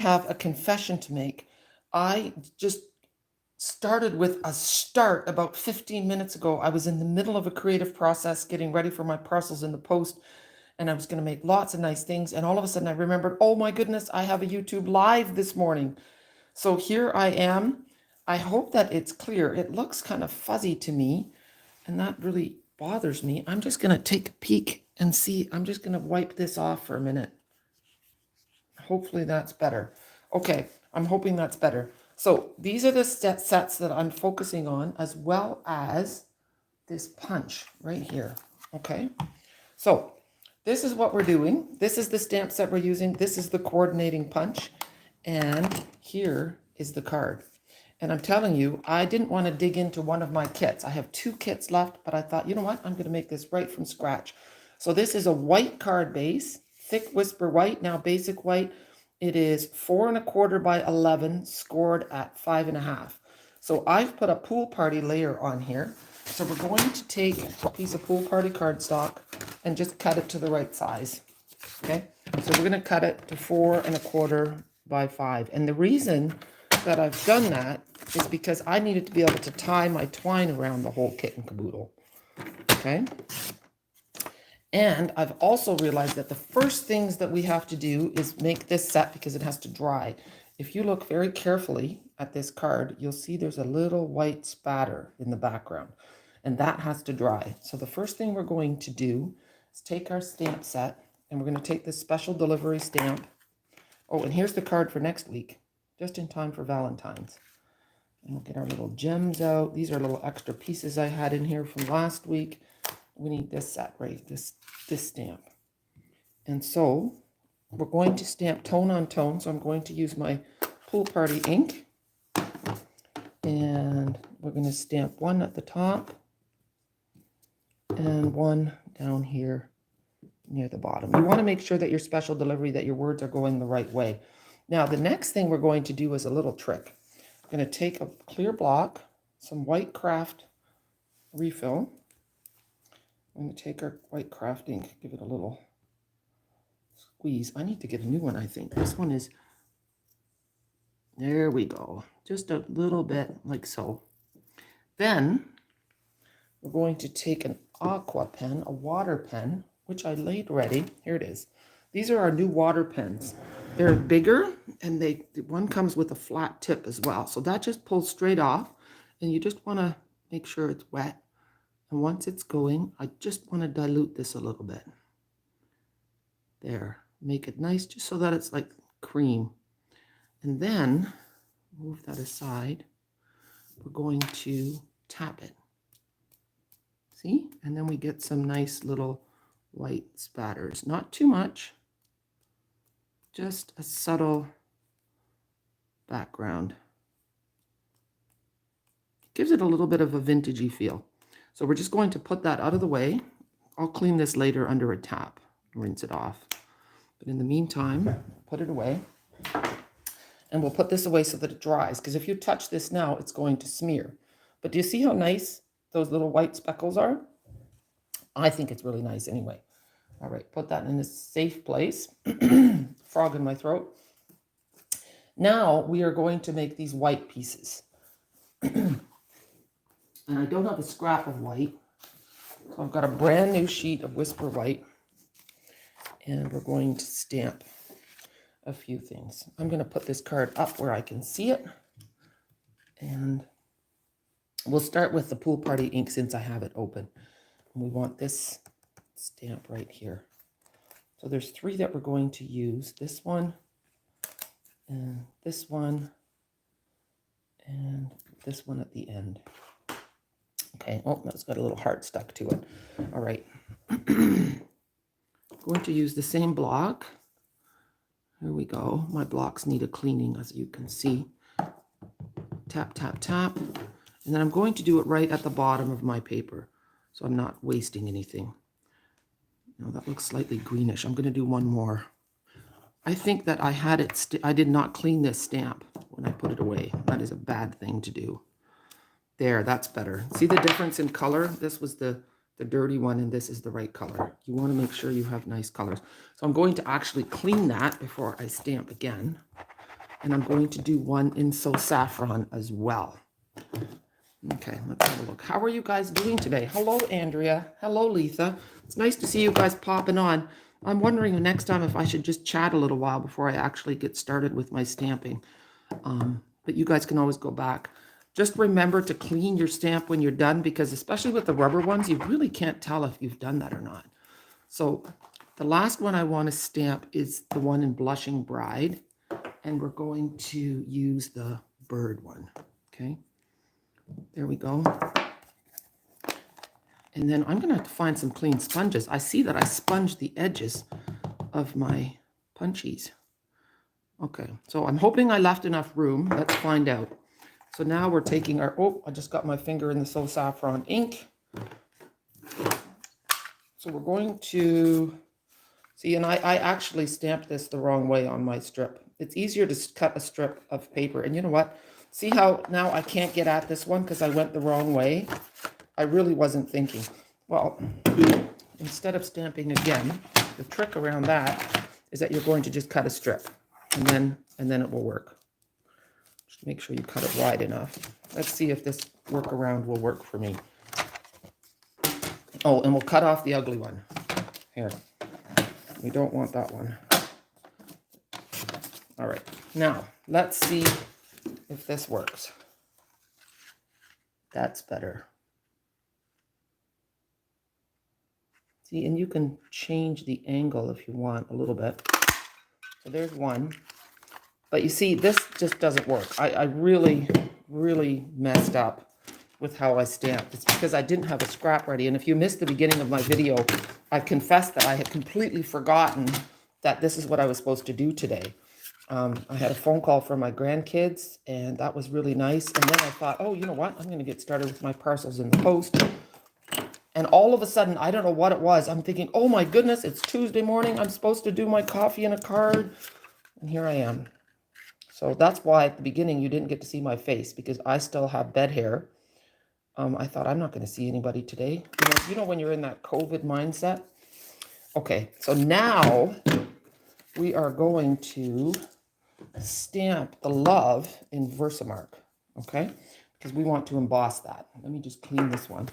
have a confession to make. I just started with a start about 15 minutes ago. I was in the middle of a creative process getting ready for my parcels in the post, and I was going to make lots of nice things. And all of a sudden I remembered, oh my goodness, I have a YouTube live this morning. So here I am. I hope that it's clear. It looks kind of fuzzy to me, and that really bothers me. I'm just going to take a peek and see. I'm just going to wipe this off for a minute. Hopefully that's better. Okay, I'm hoping that's better. So these are the sets that I'm focusing on, as well as this punch right here. Okay, so this is what we're doing. This is the stamp set we're using. This is the coordinating punch. And here is the card. And I'm telling you, I didn't want to dig into one of my kits. I have 2 kits left, but I thought, you know what? I'm going to make this right from scratch. So this is a white card base, thick whisper white, now basic white. It is 4 1/4 by 11, scored at 5.5. So I've put a pool party layer on here. So we're going to take a piece of pool party cardstock and just cut it to the right size. Okay, so we're going to cut it to 4 1/4 by 5. And the reason that I've done that is because I needed to be able to tie my twine around the whole kit and caboodle. Okay. And I've also realized that the first things that we have to do is make this set because it has to dry. If you look very carefully at this card, you'll see there's a little white spatter in the background, and that has to dry. So the first thing we're going to do is take our stamp set, and we're going to take this special delivery stamp. Oh, and here's the card for next week, just in time for Valentine's. And we'll get our little gems out. These are little extra pieces I had in here from last week. We need this set, right? This stamp. And so we're going to stamp tone on tone. So I'm going to use my pool party ink. And we're going to stamp one at the top and one down here near the bottom. You want to make sure that your special delivery, that your words are going the right way. Now, the next thing we're going to do is a little trick. I'm going to take a clear block, some white craft refill. I'm going to take our white craft ink, give it a little squeeze. I need to get a new one, I think. This one is, there we go. Just a little bit like so. Then we're going to take an aqua pen, a water pen, which I laid ready. Here it is. These are our new water pens. They're bigger, and one comes with a flat tip as well. So that just pulls straight off, and you just want to make sure it's wet. And once it's going, I just want to dilute this a little bit. There, make it nice just so that it's like cream. And then, move that aside, we're going to tap it. See? And then we get some nice little white spatters. Not too much, just a subtle background. Gives it a little bit of a vintagey feel. So we're just going to put that out of the way. I'll clean this later under a tap, rinse it off. But in the meantime, put it away. And we'll put this away so that it dries, because if you touch this now, it's going to smear. But do you see how nice those little white speckles are? I think it's really nice anyway. All right, put that in a safe place. Frog in my throat. Now we are going to make these white pieces. And I don't have a scrap of white. So I've got a brand new sheet of Whisper White. And we're going to stamp a few things. I'm going to put this card up where I can see it. And we'll start with the pool party ink since I have it open. And we want this stamp right here. So there's 3 that we're going to use. This one, and this one, and this one at the end. Okay, oh, that's got a little heart stuck to it. All right. Going to use the same block. Here we go. My blocks need a cleaning, as you can see. Tap, tap, tap. And then I'm going to do it right at the bottom of my paper, so I'm not wasting anything. Now that looks slightly greenish. I'm going to do one more. I think that I had it, I did not clean this stamp when I put it away. That is a bad thing to do. There, that's better. See the difference in color? This was the dirty one, and this is the right color. You want to make sure you have nice colors. So I'm going to actually clean that before I stamp again. And I'm going to do one in So Saffron as well. Okay, let's have a look. How are you guys doing today? Hello, Andrea. Hello, Letha. It's nice to see you guys popping on. I'm wondering next time if I should just chat a little while before I actually get started with my stamping. But you guys can always go back. Just remember to clean your stamp when you're done, because especially with the rubber ones, you really can't tell if you've done that or not. So the last one I want to stamp is the one in Blushing Bride, and we're going to use the bird one. Okay, there we go. And then I'm going to have to find some clean sponges. I see that I sponged the edges of my punchies. Okay, so I'm hoping I left enough room. Let's find out. So now we're taking our, oh, I just got my finger in the So Saffron ink. So we're going to, see, and I actually stamped this the wrong way on my strip. It's easier to cut a strip of paper. And you know what? See how now I can't get at this one because I went the wrong way? I really wasn't thinking. Well, instead of stamping again, the trick around that is that you're going to just cut a strip, and then it will work. Just make sure you cut it wide enough. Let's see if this workaround will work for me. Oh, and we'll cut off the ugly one. Here. We don't want that one. All right. Now, let's see if this works. That's better. See, and you can change the angle if you want a little bit. So there's one. But you see, this just doesn't work. I really, really messed up with how I stamped. It's because I didn't have a scrap ready. And if you missed the beginning of my video, I confessed that I had completely forgotten that this is what I was supposed to do today. I had a phone call from my grandkids, and that was really nice. And then I thought, oh, you know what? I'm going to get started with my parcels in the post. And all of a sudden, I don't know what it was. I'm thinking, oh my goodness, it's Tuesday morning. I'm supposed to do my coffee and a card. And here I am. So that's why at the beginning you didn't get to see my face, because I still have bed hair. I thought, I'm not going to see anybody today. You know when you're in that COVID mindset? Okay, so now we are going to stamp the love in Versamark, okay? Because we want to emboss that. Let me just clean this one.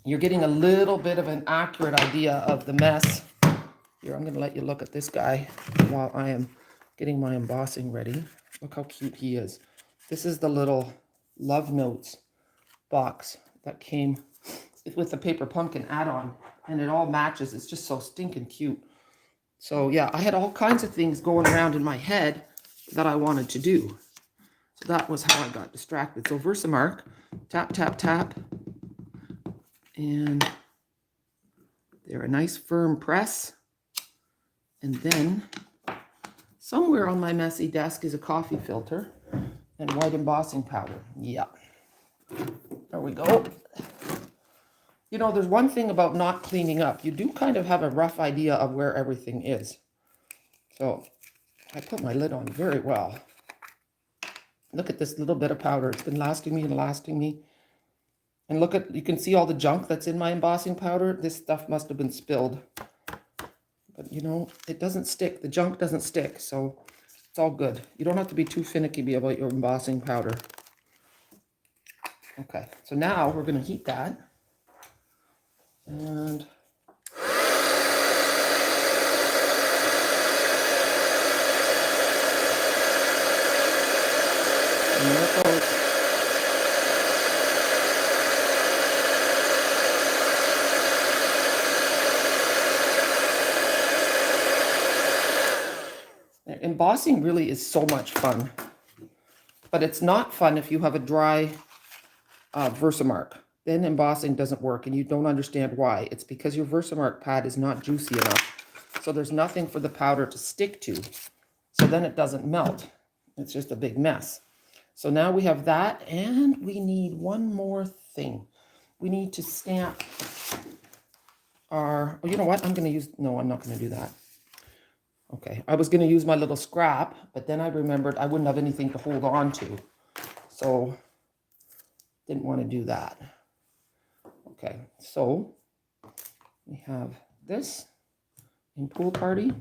You're getting a little bit of an accurate idea of the mess. Here, I'm going to let you look at this guy while I am getting my embossing ready. Look how cute he is. This is the little Love Notes box that came with the Paper Pumpkin add-on, and it all matches. It's just so stinking cute. So yeah, I had all kinds of things going around in my head that I wanted to do. So that was how I got distracted. So Versamark, tap, tap, tap. And they're a nice firm press. And then somewhere on my messy desk is a coffee filter and white embossing powder. Yeah. There we go. You know, there's one thing about not cleaning up. You do kind of have a rough idea of where everything is. So I put my lid on very well. Look at this little bit of powder. It's been lasting me and lasting me. And look at, you can see all the junk that's in my embossing powder. This stuff must have been spilled. But you know, it doesn't stick. The junk doesn't stick. So it's all good. You don't have to be too finicky about your embossing powder. Okay, so now we're going to heat that. And there it goes. Embossing really is so much fun, but it's not fun if you have a dry Versamark. Then embossing doesn't work, and you don't understand why. It's because your Versamark pad is not juicy enough. So there's nothing for the powder to stick to. So then it doesn't melt. It's just a big mess. So now we have that, and we need one more thing. We need to stamp our, oh, you know what? I'm going to use, no, I'm not going to do that. Okay, I was going to use my little scrap, but then I remembered I wouldn't have anything to hold on to. So didn't want to do that. Okay, so we have this in Pool Party,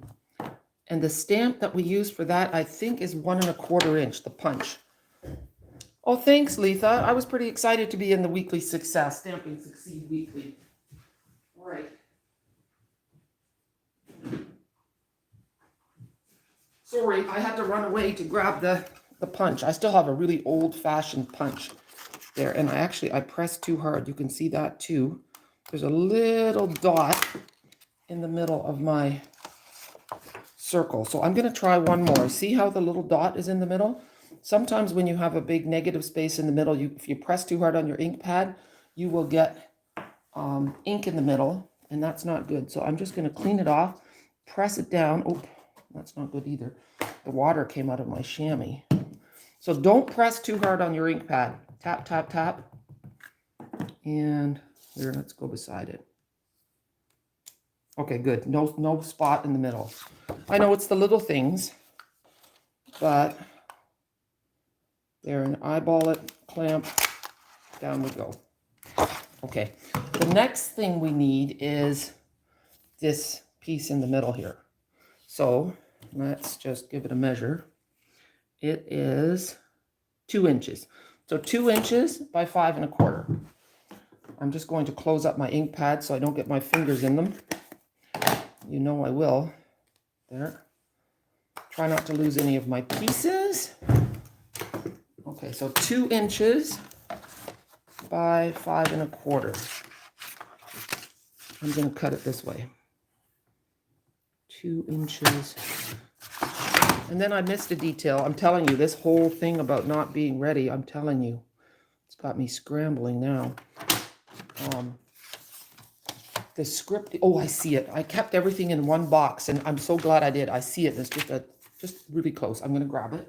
And the stamp that we use for that, I think, is 1 1/4 inch, the punch. Oh, thanks, Letha. I was pretty excited to be in the weekly success, Stamping Succeed Weekly. All right. Sorry, I had to run away to grab the punch. I still have a really old-fashioned punch there, and I pressed too hard. You can see that too. There's a little dot in the middle of my circle. So I'm going to try one more. See how the little dot is in the middle? Sometimes when you have a big negative space in the middle, if you press too hard on your ink pad, you will get ink in the middle, and that's not good. So I'm just going to clean it off, press it down. Oh, that's not good either. The water came out of my chamois. So don't press too hard on your ink pad. Tap, tap, tap. And here, let's go beside it. Okay, good. No spot in the middle. I know it's the little things, but there, and eyeball it, clamp, down we go. Okay, the next thing we need is this piece in the middle here. So let's just give it a measure. It is 2 inches. So 2 inches by 5 1/4. I'm just going to close up my ink pad so I don't get my fingers in them. You know I will. There. Try not to lose any of my pieces. Okay, so 2 inches by 5 1/4. I'm going to cut it this way. 2 inches. And then I missed a detail. I'm telling you, this whole thing about not being ready, I'm telling you, it's got me scrambling now. The script, oh, I see it. I kept everything in one box, and I'm so glad I did. I see it. It's just really close. I'm going to grab it.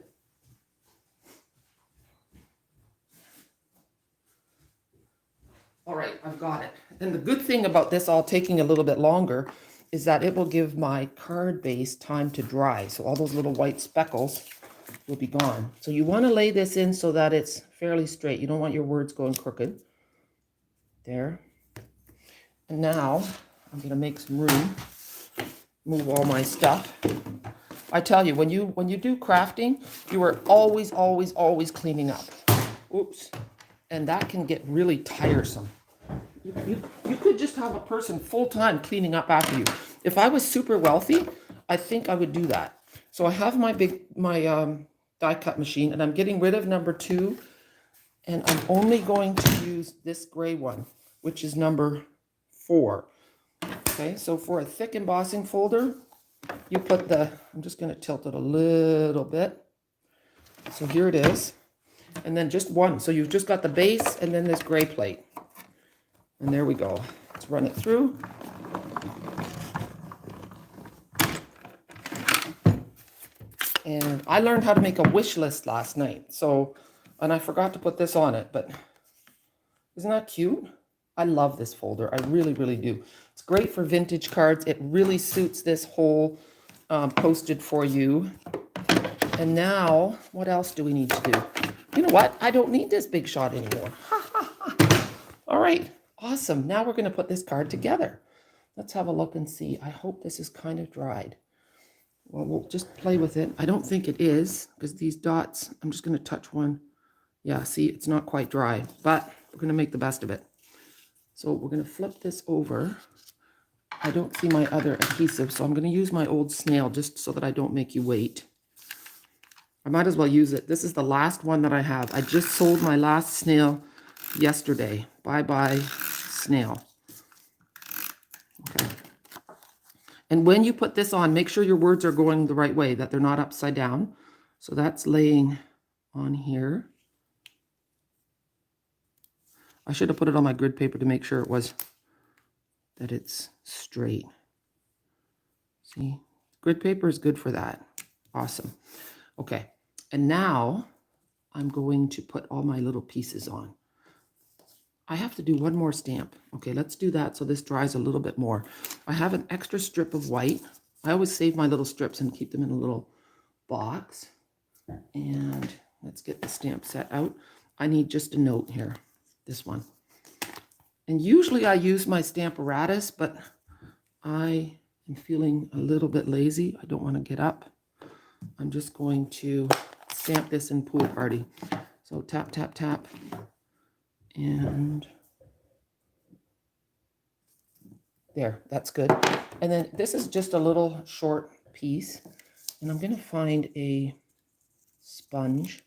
All right, I've got it. And the good thing about this all taking a little bit longer is that it will give my card base time to dry. So all those little white speckles will be gone. So you want to lay this in so that it's fairly straight. You don't want your words going crooked. There. And now I'm going to make some room, move all my stuff. I tell you, when you do crafting, you are always, always, always cleaning up. Oops. And that can get really tiresome. You could just have a person full-time cleaning up after you. If I was super wealthy, I think I would do that. So I have my die cut machine, and I'm getting rid of number 2, and I'm only going to use this gray one, which is number 4. Okay, so for a thick embossing folder, you put I'm just going to tilt it a little bit. So here it is. And then just one. So you've just got the base and then this gray plate. And there we go. Let's run it through. And I learned how to make a wish list last night. And I forgot to put this on it, but isn't that cute? I love this folder. I really, really do. It's great for vintage cards. It really suits this whole posted for you. And now, what else do we need to do? You know what? I don't need this big shot anymore. All right. Awesome. Now we're going to put this card together. Let's have a look and see. I hope this is kind of dried. Well, we'll just play with it. I don't think it is, because these dots, I'm just going to touch one. Yeah, see, it's not quite dry, but we're going to make the best of it. So we're going to flip this over. I don't see my other adhesive, so I'm going to use my old snail just so that I don't make you wait. I might as well use it. This is the last one that I have. I just sold my last snail yesterday. Bye-bye, snail. Okay. And when you put this on, make sure your words are going the right way, that they're not upside down. So that's laying on here. I should have put it on my grid paper to make sure that it's straight. See, grid paper is good for that. Awesome. Okay, and now I'm going to put all my little pieces on. I have to do one more stamp. Okay, let's do that so this dries a little bit more. I have an extra strip of white. I always save my little strips and keep them in a little box. And let's get the stamp set out. I need just a note here, this one. And usually I use my Stamparatus, but I I'm feeling a little bit lazy. I don't want to get up. I'm just going to stamp this in Pool Party. So tap, tap, tap. And there, that's good. And then this is just a little short piece. And I'm going to find a sponge.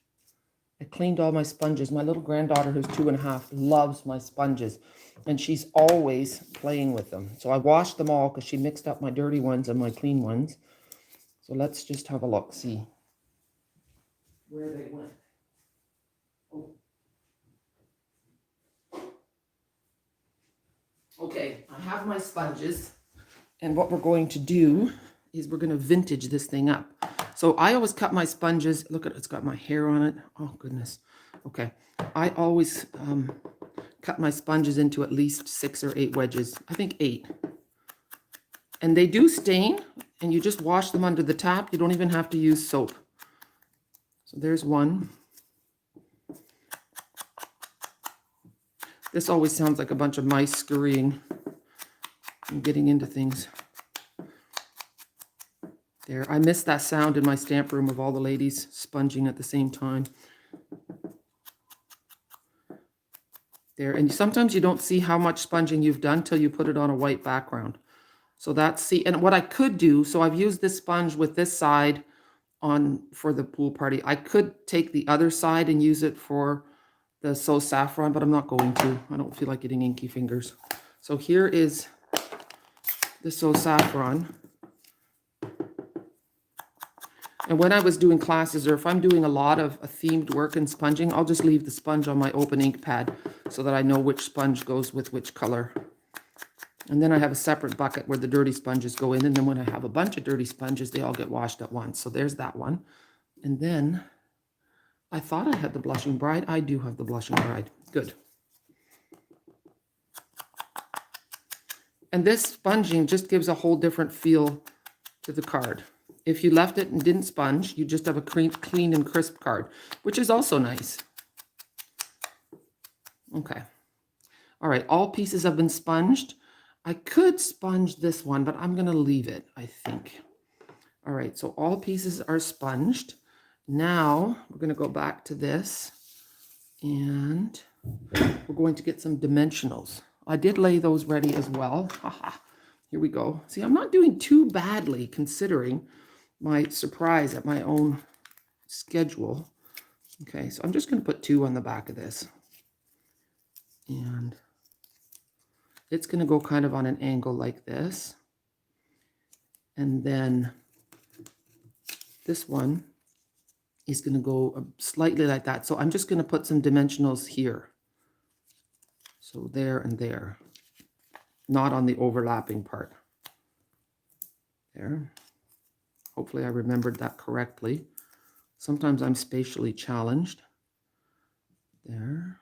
I cleaned all my sponges. My little granddaughter, who's 2.5, loves my sponges. And she's always playing with them. So I washed them all because she mixed up my dirty ones and my clean ones. So let's just have a look, see where they went. Oh. Okay, I have my sponges. And what we're going to do is we're going to vintage this thing up. So I always cut my sponges. Look at it, it's got my hair on it. Oh, goodness. Okay. I always cut my sponges into at least 6 or 8 wedges. I think 8. And they do stain, and you just wash them under the tap. You don't even have to use soap. So there's one. This always sounds like a bunch of mice scurrying and getting into things. There, I miss that sound in my stamp room of all the ladies sponging at the same time. There, and sometimes you don't see how much sponging you've done till you put it on a white background. So that's, see, and what I could do, so I've used this sponge with this side on for the Pool Party. I could take the other side and use it for the So Saffron, but I'm not going to. I don't feel like getting inky fingers. So here is the So Saffron. And when I was doing classes, or if I'm doing a lot of themed work in sponging, I'll just leave the sponge on my open ink pad so that I know which sponge goes with which color. And then I have a separate bucket where the dirty sponges go in. And then when I have a bunch of dirty sponges, they all get washed at once. So there's that one. And then I thought I had the Blushing Bride. I do have the Blushing Bride. Good. And this sponging just gives a whole different feel to the card. If you left it and didn't sponge, you just have a clean and crisp card, which is also nice. Okay. All right, all pieces have been sponged. I could sponge this one, but I'm going to leave it, I think. All right, so all pieces are sponged. Now we're going to go back to this, and we're going to get some dimensionals. I did lay those ready as well. Here we go. See, I'm not doing too badly considering my surprise at my own schedule. Okay, so I'm just going to put 2 on the back of this. And it's going to go kind of on an angle like this. And then this one is going to go slightly like that. So I'm just going to put some dimensionals here. So there and there. Not on the overlapping part. There. Hopefully I remembered that correctly. Sometimes I'm spatially challenged. There.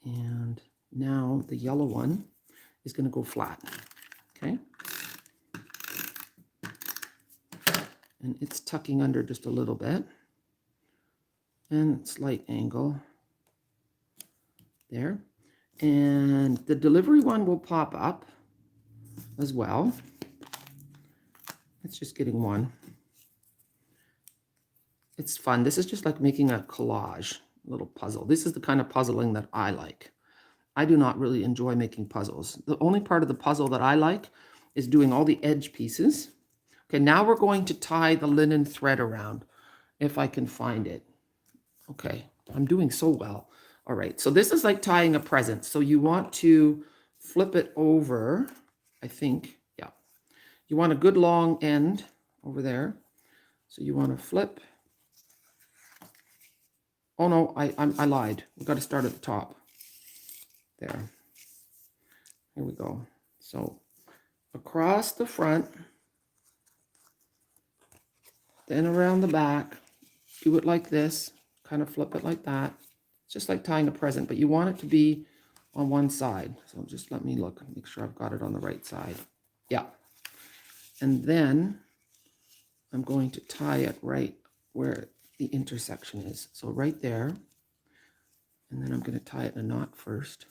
And now the yellow one is going to go flat. Okay. And it's tucking under just a little bit. And slight angle. There. And the delivery one will pop up as well. It's just getting one. It's fun. This is just like making a collage, a little puzzle. This is the kind of puzzling that I like. I do not really enjoy making puzzles. The only part of the puzzle that I like is doing all the edge pieces. Okay, now we're going to tie the linen thread around, if I can find it. Okay, I'm doing so well. All right, so this is like tying a present. So you want to flip it over, I think. Yeah. You want a good long end over there. So you want to flip. Oh no, I lied. We've got to start at the top. There. Here we go. So across the front, then around the back, do it like this, kind of flip it like that. It's just like tying a present, but you want it to be on one side. So just let me look, make sure I've got it on the right side. Yeah. And then I'm going to tie it right where the intersection is. So right there. And then I'm going to tie it in a knot first.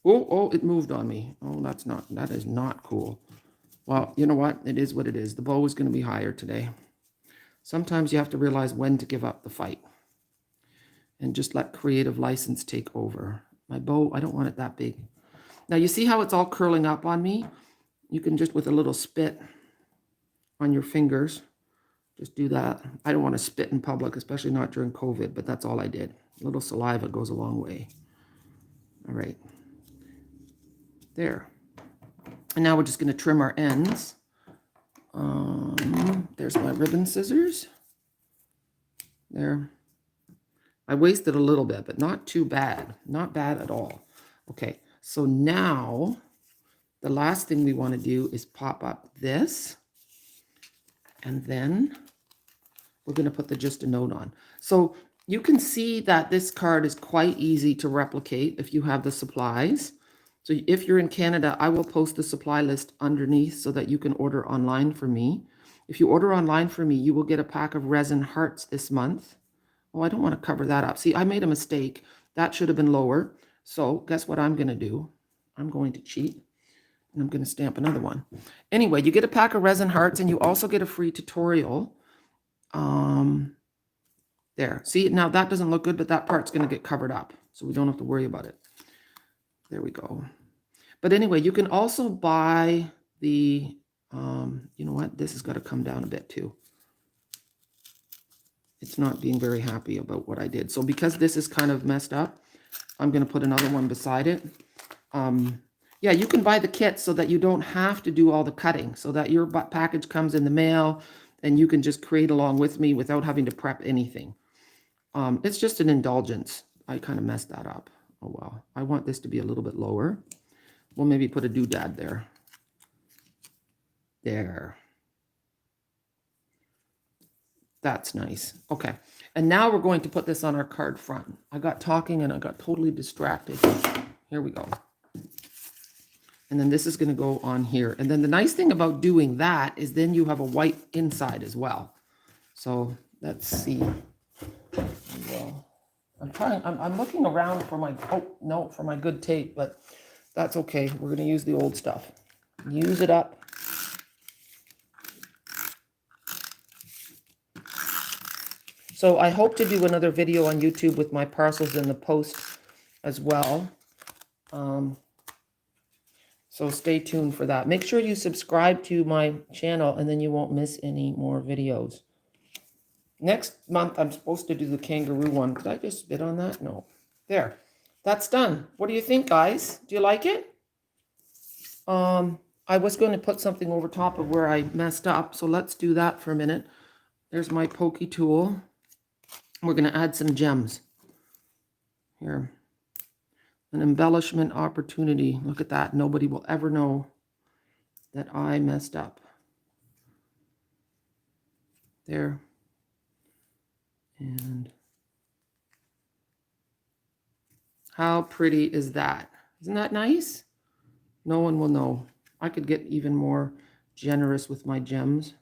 Oh, it moved on me. Oh, that is not cool. Well, you know what? It is what it is. The bow is going to be higher today. Sometimes you have to realize when to give up the fight and just let creative license take over. My bow, I don't want it that big. Now you see how it's all curling up on me? You can just with a little spit on your fingers, just do that. I don't want to spit in public, especially not during COVID, but that's all I did. A little saliva goes a long way. All right. There. And now we're just going to trim our ends. There's my ribbon scissors. There. I wasted a little bit, but not too bad. Not bad at all. Okay, so now the last thing we want to do is pop up this. And then we're going to put the just a note on. So you can see that this card is quite easy to replicate if you have the supplies. So if you're in Canada, I will post the supply list underneath so that you can order online for me. If you order online for me, you will get a pack of resin hearts this month. Oh, I don't want to cover that up. See, I made a mistake. That should have been lower. So guess what I'm going to do? I'm going to cheat. And I'm going to stamp another one. Anyway, you get a pack of resin hearts and you also get a free tutorial. There. See, now that doesn't look good, but that part's going to get covered up. So we don't have to worry about it. There we go. But anyway, you can also buy the, you know what? This has got to come down a bit too. It's not being very happy about what I did. So because this is kind of messed up, I'm going to put another one beside it. Yeah, you can buy the kit so that you don't have to do all the cutting, so that your package comes in the mail and you can just create along with me without having to prep anything. It's just an indulgence. I kind of messed that up. Oh, well. I want this to be a little bit lower. We'll maybe put a doodad there. There. That's nice. Okay. And now we're going to put this on our card front. I got talking and I got totally distracted. Here we go. And then this is going to go on here. And then the nice thing about doing that is then you have a white inside as well. So let's see. Well, I'm looking around for my, oh, no, for my good tape, but that's okay. We're going to use the old stuff. Use it up. So I hope to do another video on YouTube with my parcels in the post as well. So stay tuned for that. Make sure you subscribe to my channel and then you won't miss any more videos. Next month, I'm supposed to do the kangaroo one. Did I just spit on that? No. There. That's done. What do you think, guys? Do you like it? I was going to put something over top of where I messed up, so let's do that for a minute. There's my pokey tool. We're going to add some gems. Here. An embellishment opportunity. Look at that. Nobody will ever know that I messed up. There. And how pretty is that? Isn't that nice? No one will know. I could get even more generous with my gems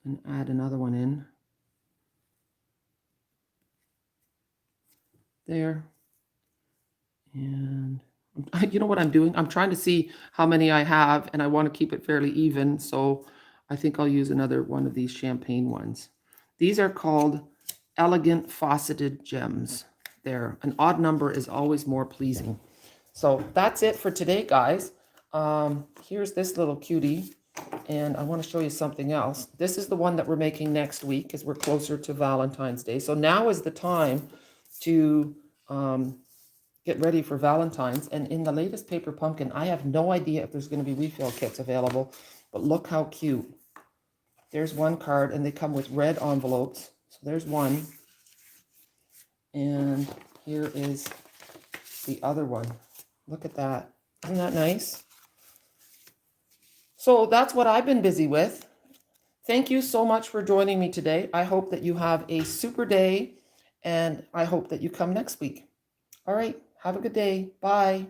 and add another one in. There. And you know what I'm doing? I'm trying to see how many I have, and I want to keep it fairly even. So I think I'll use another one of these champagne ones. These are called elegant faceted gems. There. An odd number is always more pleasing. So that's it for today, guys. Here's this little cutie, and I want to show you something else. This is the one that we're making next week as we're closer to Valentine's Day. So now is the time to get ready for Valentine's. And in the latest Paper Pumpkin, I have no idea if there's going to be refill kits available, but look how cute. There's one card, and they come with red envelopes. So there's one. And here is the other one. Look at that. Isn't that nice? So that's what I've been busy with. Thank you so much for joining me today. I hope that you have a super day, and I hope that you come next week. All right. Have a good day. Bye.